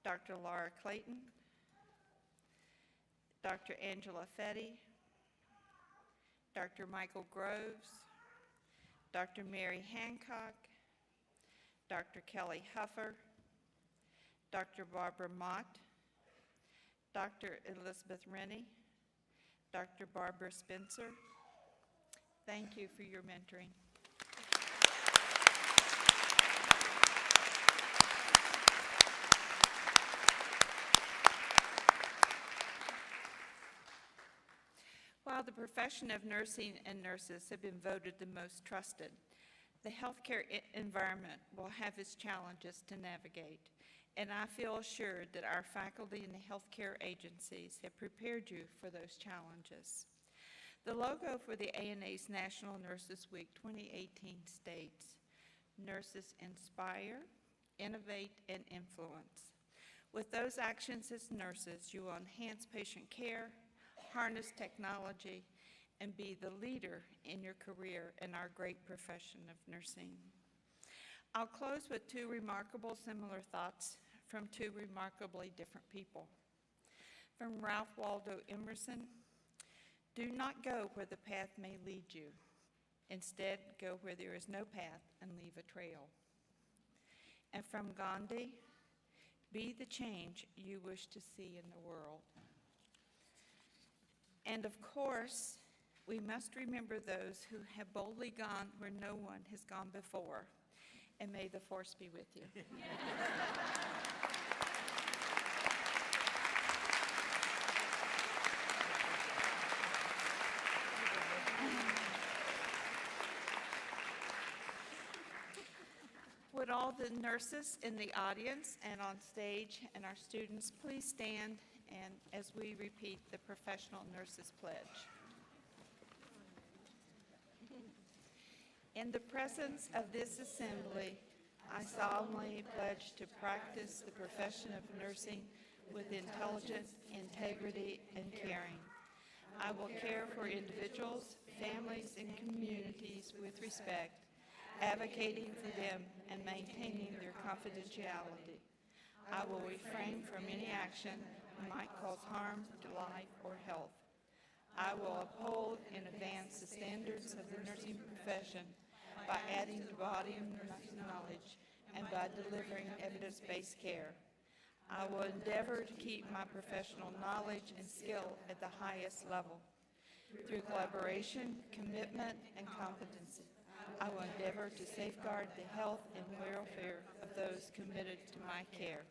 Dr. Laura Clayton, Dr. Angela Fetty, Dr. Michael Groves, Dr. Mary Hancock, Dr. Kelly Huffer, Dr. Barbara Mott, Dr. Elizabeth Rennie, Dr. Barbara Spencer. Thank you for your mentoring. While the profession of nursing and nurses have been voted the most trusted, the healthcare environment will have its challenges to navigate, and I feel assured that our faculty and the healthcare agencies have prepared you for those challenges. The logo for the ANA's National Nurses Week 2018 states, nurses inspire, innovate, and influence. With those actions as nurses, you will enhance patient care, harness technology, and be the leader in your career in our great profession of nursing. I'll close with two remarkable similar thoughts from two remarkably different people. From Ralph Waldo Emerson, do not go where the path may lead you. Instead, go where there is no path and leave a trail. And from Gandhi, be the change you wish to see in the world. And of course, we must remember those who have boldly gone where no one has gone before. And may the force be with you. Would all the nurses in the audience and on stage and our students please stand and as we repeat the Professional Nurses Pledge. In the presence of this assembly, I solemnly pledge to practice the profession of nursing with intelligence, integrity, and caring. I will care for individuals, families, and communities with respect, advocating for them and maintaining their confidentiality. I will refrain from any action that might cause harm to life or health. I will uphold and advance the standards of the nursing profession by adding the body of nursing knowledge and by delivering evidence-based care. I will endeavor to keep my professional knowledge and skill at the highest level. Through collaboration, commitment, and competency, I will endeavor to safeguard the health and welfare of those committed to my care.